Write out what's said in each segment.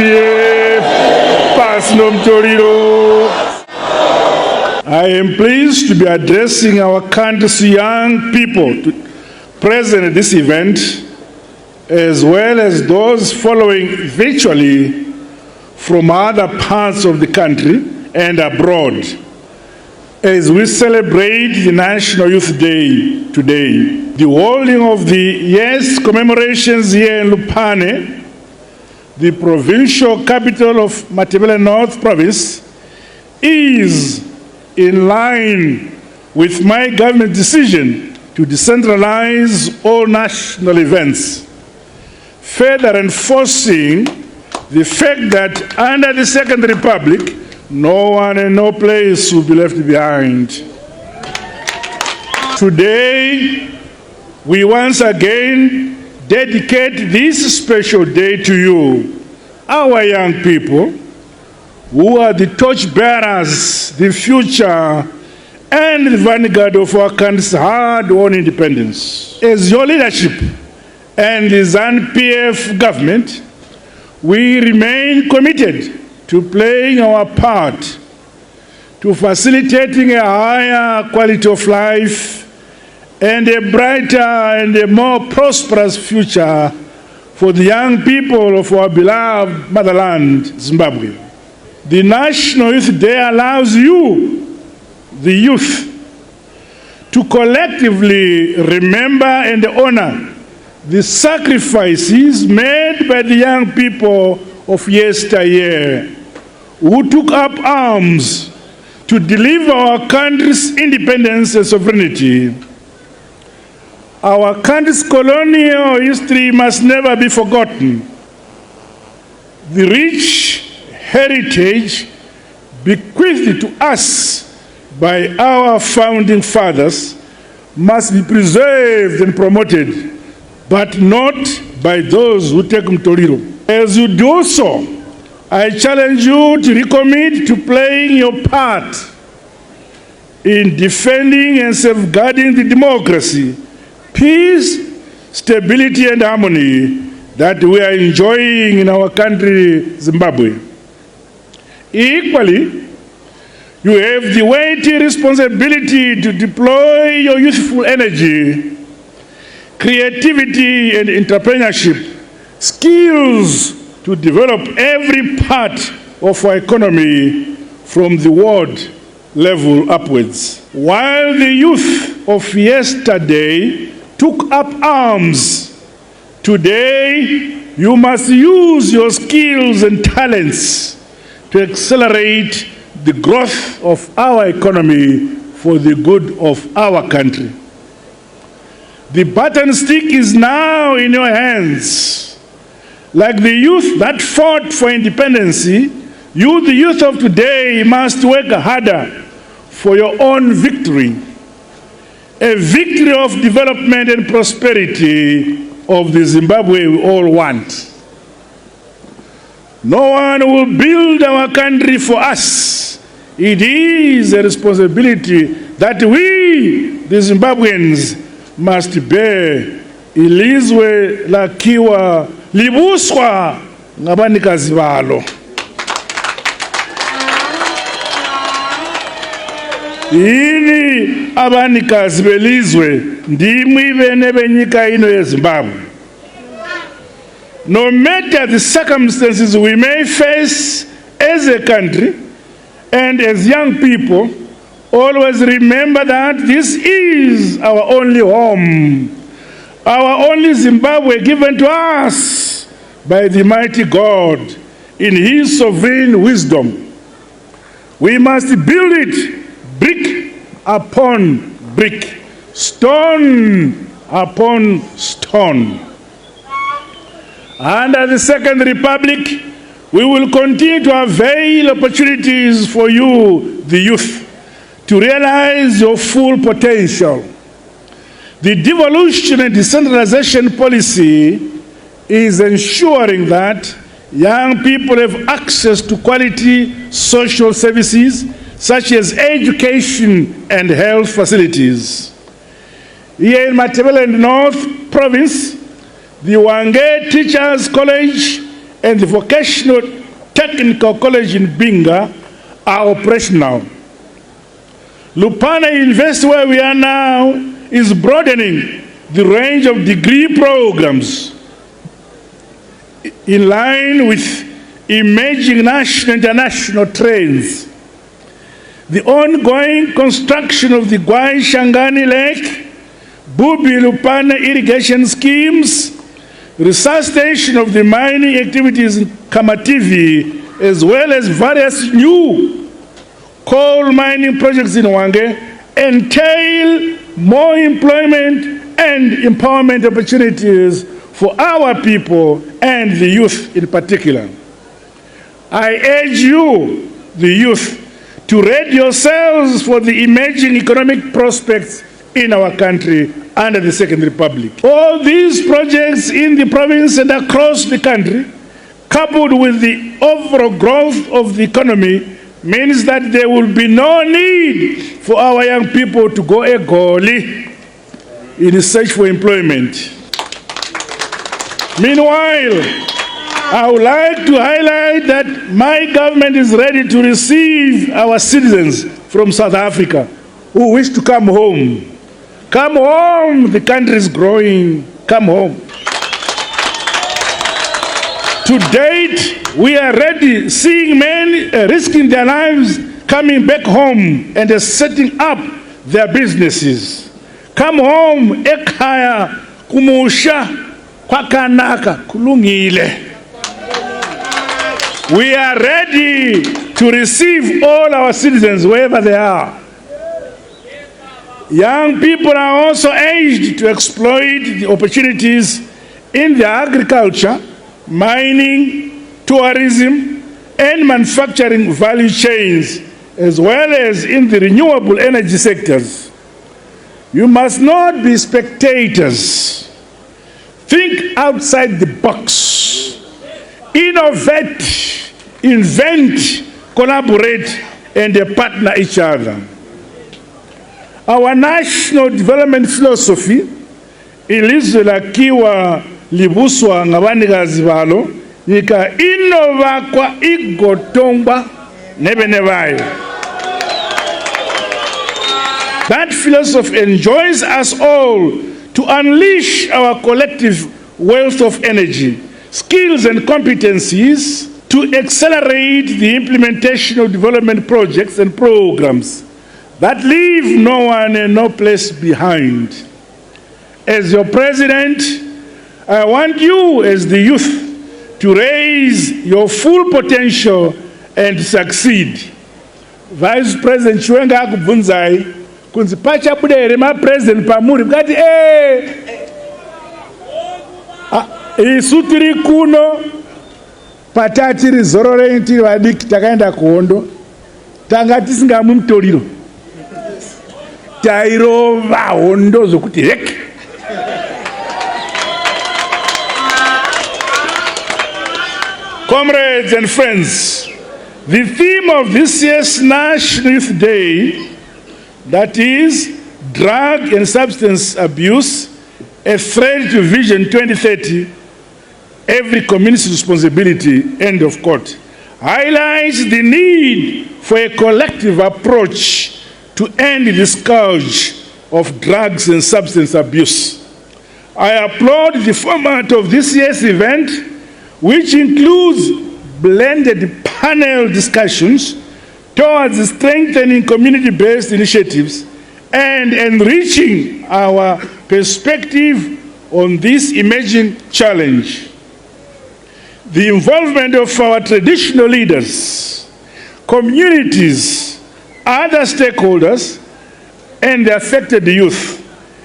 ZANU-PF, Pasnom Toriro. I am pleased to be addressing our country's young people present at this event, as well as those following virtually from other parts of the country and abroad, as we celebrate the National Youth Day today. The holding of the YES commemorations here in Lupane, the provincial capital of Matabele North Province, is in line with my government decision to decentralize all national events, further enforcing the fact that under the Second Republic, no one and no place will be left behind. Today, we once again dedicate this special day to you, our young people, who are the torchbearers, the future, and the vanguard of our country's hard-won independence. As your leadership and the ZANU-PF government, we remain committed to playing our part to facilitating a higher quality of life and a brighter and a more prosperous future for the young people of our beloved motherland, Zimbabwe. The National Youth Day allows you, the youth, to collectively remember and honor the sacrifices made by the young people of yesteryear, who took up arms to deliver our country's independence and sovereignty. Our country's colonial history must never be forgotten. The rich heritage bequeathed to us by our founding fathers must be preserved and promoted, but not by those who take Mtoriro. As you do so, I challenge you to recommit to playing your part in defending and safeguarding the democracy, peace, stability, and harmony that we are enjoying in our country, Zimbabwe. Equally, you have the weighty responsibility to deploy your youthful energy, creativity, and entrepreneurship skills to develop every part of our economy from the world level upwards. While the youth of yesterday took up arms, today you must use your skills and talents to accelerate the growth of our economy for the good of our country. The baton stick is now in your hands. Like the youth that fought for independence, you, the youth of today, must work harder for your own victory, a victory of development and prosperity of the Zimbabwe we all want. No one will build our country for us. It is a responsibility that we, the Zimbabweans, must bear. Ilizwe lakiwa libuswa ngabanikazi balo. Ini abanikazi belizwe ndimwi bene benyika ino yeZimbabwe. No matter the circumstances we may face as a country and as young people, always remember that this is our only home, our only Zimbabwe given to us by the mighty God in His sovereign wisdom. We must build it brick upon brick, stone upon stone. Under the Second Republic, we will continue to avail opportunities for you, the youth, to realize your full potential. The devolution and decentralization policy is ensuring that young people have access to quality social services such as education and health facilities. Here in Matabele North Province, the Wange Teachers College and the Vocational Technical College in Binga are operational. Lupana University, where we are now, is broadening the range of degree programs in line with emerging national and international trends. The ongoing construction of the Gwai Shangani Lake, Bubi Lupana irrigation schemes, resuscitation of the mining activities in Kamativi, as well as various new coal mining projects in Hwange, entail more employment and empowerment opportunities for our people and the youth in particular. I urge you, the youth, to ready yourselves for the emerging economic prospects in our country under the Second Republic. All these projects in the province and across the country, coupled with the overall growth of the economy, means that there will be no need for our young people to go a goli in search for employment. Meanwhile, I would like to highlight that my government is ready to receive our citizens from South Africa who wish to come home. Come home, the country is growing. Come home. To date, we are ready, seeing men risking their lives, coming back home and setting up their businesses. Come home, ekhaya, kumusha, kwakanaka, kulungile. We are ready to receive all our citizens wherever they are. Young people are also urged to exploit the opportunities in the agriculture, mining, tourism, and manufacturing value chains, as well as in the renewable energy sectors. You must not be spectators. Think outside the box. Innovate. Invent, collaborate, and partner each other. Our national development philosophy, ilizwe lakiwa libuswa ngabanikazi balo, nika inova kwa igotongwa nebenevayo. That philosophy enjoins us all to unleash our collective wealth of energy, skills, and competencies to accelerate the implementation of development projects and programs that leave no one and no place behind. As your president, I want you as the youth to raise your full potential and succeed. Vice President Chiwenga akubvunzai kunzi pachabuda ma president pamuri kati isu tiri kuno patati rizorore tiri vadiki takaenda kuhondo tanga tisingamwi mutoriro tairova hondo zokuti heki. Comrades and friends, the theme of this year's National Youth Day, that is drug and substance abuse, a threat to Vision 2030, every community's responsibility, end of quote, highlights the need for a collective approach to end the scourge of drugs and substance abuse. I applaud the format of this year's event, which includes blended panel discussions towards strengthening community-based initiatives and enriching our perspective on this emerging challenge. The involvement of our traditional leaders, communities, other stakeholders, and the affected youth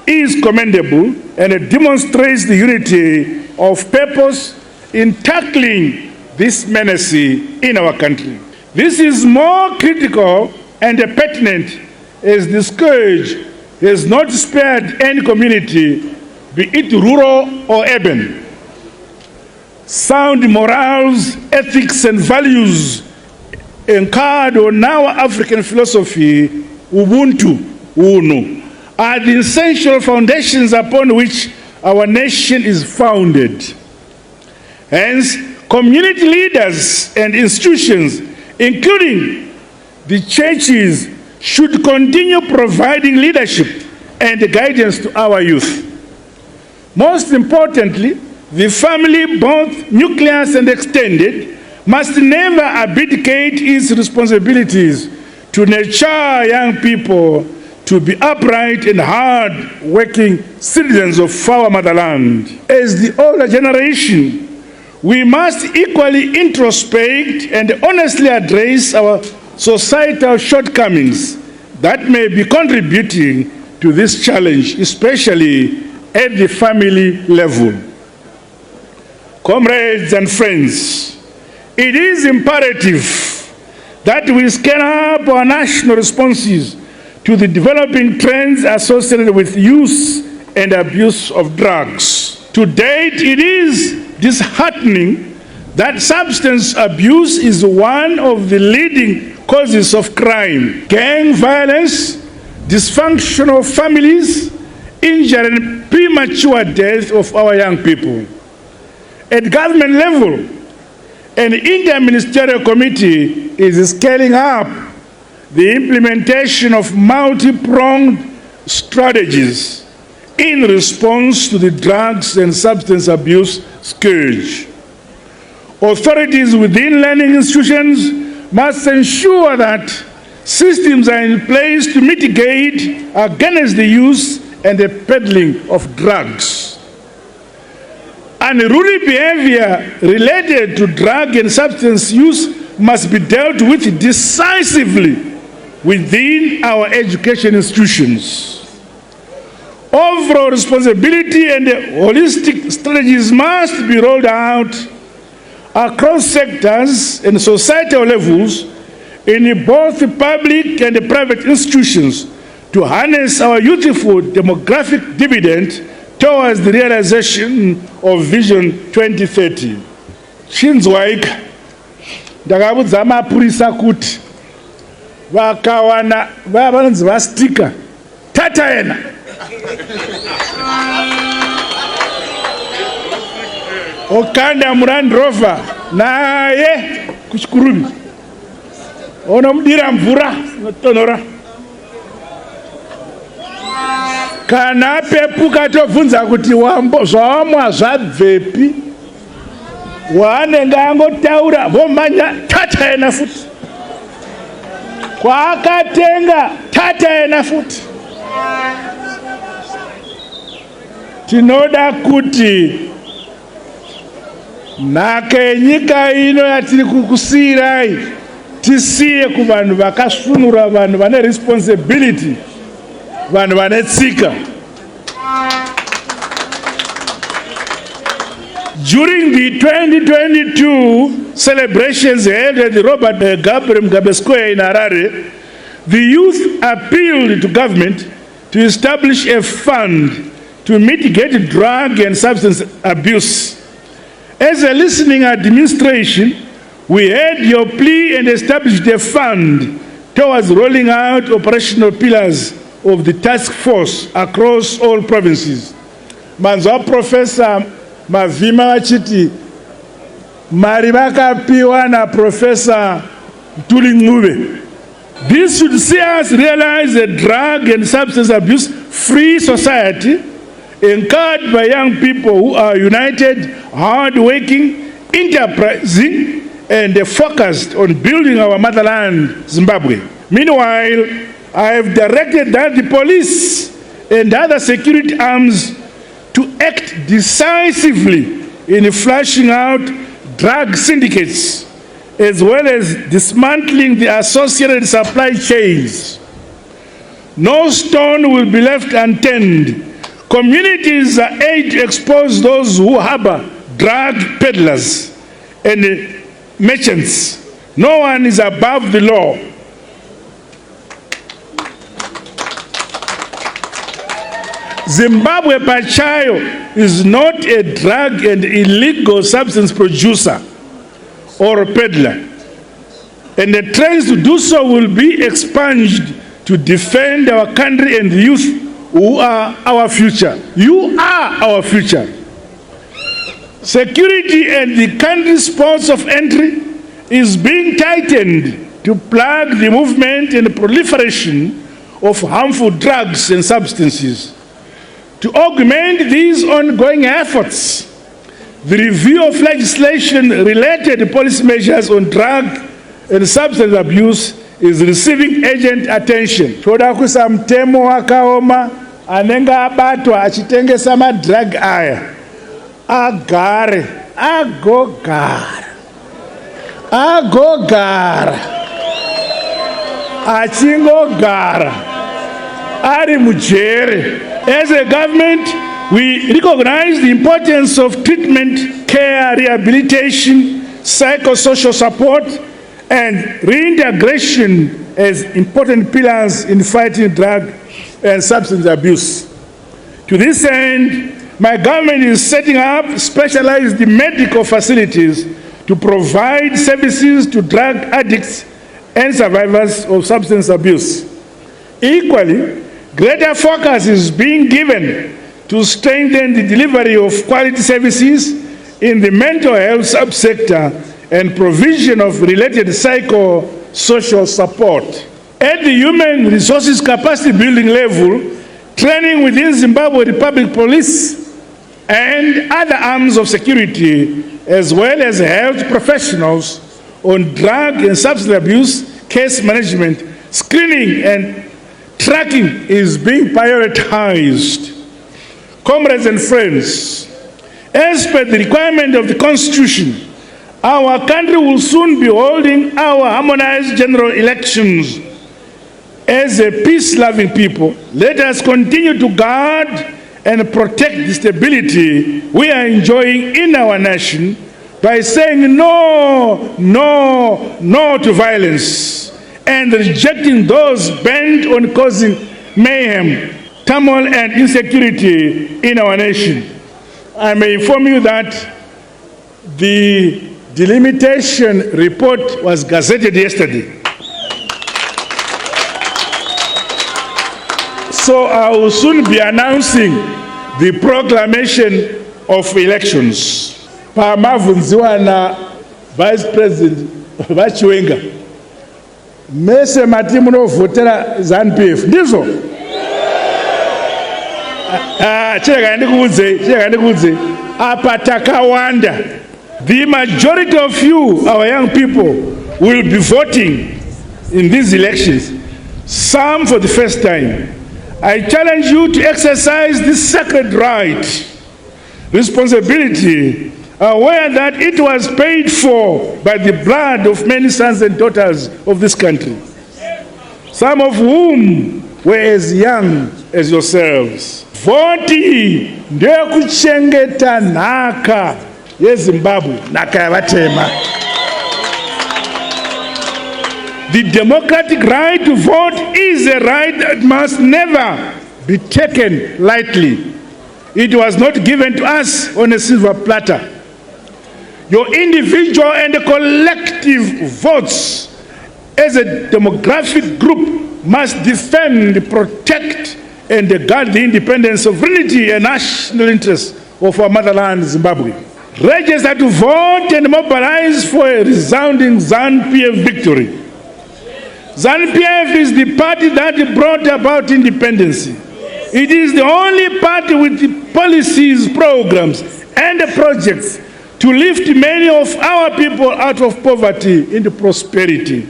is commendable, and it demonstrates the unity of purpose in tackling this menace in our country. This is more critical and pertinent as the scourge has not spared any community, be it rural or urban. Sound morals, ethics, and values anchored on our African philosophy, Ubuntu, Unu, are the essential foundations upon which our nation is founded. Hence, Community leaders and institutions, including the churches, should continue providing leadership and guidance to our youth. Most importantly, the family, both nucleus and extended, must never abdicate its responsibilities to nurture young people to be upright and hard-working citizens of our motherland. As the older generation, we must equally introspect and honestly address our societal shortcomings that may be contributing to this challenge, especially at the family level. Comrades and friends, it is imperative that we scale up our national responses to the developing trends associated with use and abuse of drugs. To date, it is disheartening that substance abuse is one of the leading causes of crime, gang violence, dysfunctional families, injury and premature death of our young people. At government level, an interministerial committee is scaling up the implementation of multi-pronged strategies in response to the drugs and substance abuse scourge. Authorities within learning institutions must ensure that systems are in place to mitigate against the use and the peddling of drugs. Unruly behavior related to drug and substance use must be dealt with decisively within our education institutions. Overall responsibility and holistic strategies must be rolled out across sectors and societal levels in both public and private institutions to harness our youthful demographic dividend towards the realization of Vision 2030. Chinzwaika, ndakabudza amapurisa kuti vakawana vanonzi vastika tataena okanda muland rover naye kuchikuruvi onomudira mvura inotonhora kana apepuka tobvunza kuti zvawamwa zvabvepi waanenge angotaura vomanya tataena futi kwaakatenga tataena futi. Tinoda kuti nhaka yenyika ino yatiri kukusiyirai tisiye kuvanhu vakasvinura, vanhu vane responsibility, vanhu vane tsika. During the 2022 celebrations held at the Robert Mugabe Square in Harare, the youth appealed to government to establish a fund to mitigate drug and substance abuse. As a listening administration, we heard your plea and established a fund towards rolling out operational pillars of the task force across all provinces. Manzwa Professor Mavima vachiti mari vakapiwa na Professor Mtuli. This should see us realize a drug and substance abuse free society encouraged by young people who are united, hard-working, enterprising, and focused on building our motherland, Zimbabwe. Meanwhile, I have directed that the police and other security arms to act decisively in flashing out drug syndicates, as well as dismantling the associated supply chains. No stone will be left unturned. Communities are aid to expose those who harbor drug peddlers and merchants. No one is above the law. Zimbabwe pachayo is not a drug and illegal substance producer or peddler, and the trends to do so will be expunged to defend our country and the youth who are our future. You are our future. Security at the country's ports of entry is being tightened to plug the movement and proliferation of harmful drugs and substances. To augment these ongoing efforts, the review of legislation related to policy measures on drug and substance abuse is receiving urgent attention. Toda kuisa mtemo wakaoma anenge abatwa achitengesa madrug aya agare agogara achingogara ari mujere. As a government, we recognize the importance of treatment, care, rehabilitation, psychosocial support, and reintegration as important pillars in fighting drug and substance abuse. To this end, my government is setting up specialized medical facilities to provide services to drug addicts and survivors of substance abuse. Equally, greater focus is being given to strengthen the delivery of quality services in the mental health subsector and provision of related psychosocial support. At the human resources capacity building level, training within Zimbabwe Republic Police and other arms of security, as well as health professionals on drug and substance abuse, case management, screening and tracking is being prioritized. Comrades and friends, as per the requirement of the Constitution, our country will soon be holding our harmonized general elections. As a peace-loving people, let us continue to guard and protect the stability we are enjoying in our nation by saying no, no, no to violence and rejecting those bent on causing mayhem, turmoil, and insecurity in our nation. I may inform you that the delimitation report was gazetted yesterday. So I will soon be announcing the proclamation of elections. Pamavunziwa na Vice President Vachiwenga. Mese mati munovhotera ZANU-PF. Ndizo? Chega ndikuudze. Apa takawanda. The majority of you, our young people, will be voting in these elections. Some for the first time. I challenge you to exercise this sacred right, responsibility, aware that it was paid for by the blood of many sons and daughters of this country, some of whom were as young as yourselves. Voti ndio kuchengeta nhaka yeZimbabwe, nhaka yavatema. The democratic right to vote is a right that must never be taken lightly. It was not given to us on a silver platter. Your individual and collective votes as a demographic group must defend, protect, and guard the independence, sovereignty, and national interests of our motherland, Zimbabwe. Register to vote and mobilize for a resounding ZANU-PF victory. ZANU-PF is the party that brought about independence. It is the only party with the policies, programs, and the projects to lift many of our people out of poverty into prosperity.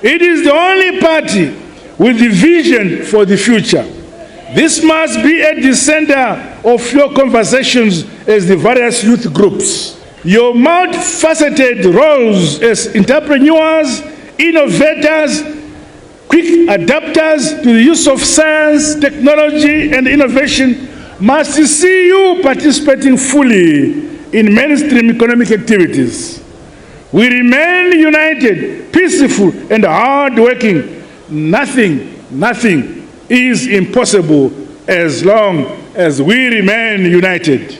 It is the only party with the vision for the future. This must be at the center of your conversations as the various youth groups. Your multifaceted roles as entrepreneurs, innovators, quick adapters to the use of science, technology, and innovation must see you participating fully in mainstream economic activities. We remain united, peaceful, and hard-working. Nothing is impossible as long as we remain united.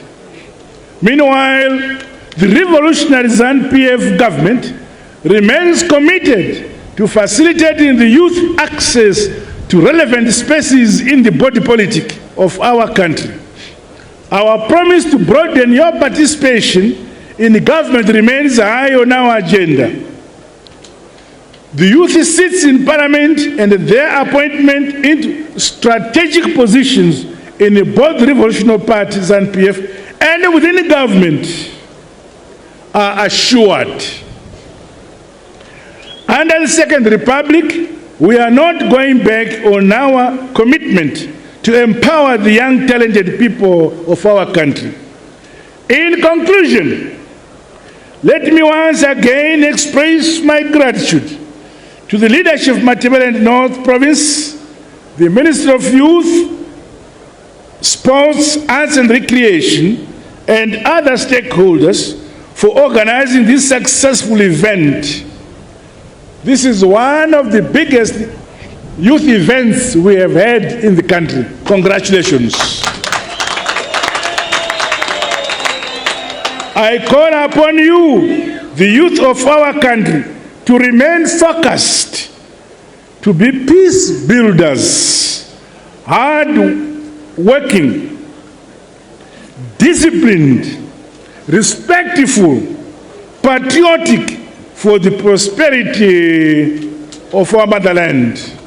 Meanwhile, the revolutionary ZANU-PF government remains committed to facilitating the youth access to relevant spaces in the body politic of our country. Our promise to broaden your participation in government remains high on our agenda. The youth sits in Parliament and their appointment into strategic positions in both revolutionary parties and PF and within the government are assured. Under the Second Republic, we are not going back on our commitment to empower the young, talented people of our country. In conclusion, let me once again express my gratitude to the leadership of Matabeleland North Province, the Ministry of Youth, Sports, Arts and Recreation, and other stakeholders for organizing this successful event. This is one of the biggest youth events we have had in the country. Congratulations. I call upon you, the youth of our country, to remain focused, to be peace builders, hard-working, disciplined, respectful, patriotic for the prosperity of our motherland.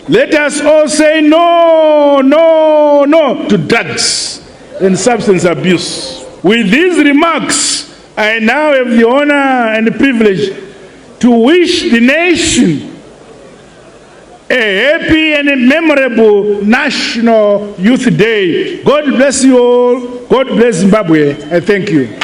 Let us all say no, no, no to drugs and substance abuse. With these remarks, I now have the honor and the privilege to wish the nation a happy and a memorable National Youth Day. God bless you all. God bless Zimbabwe. I thank you.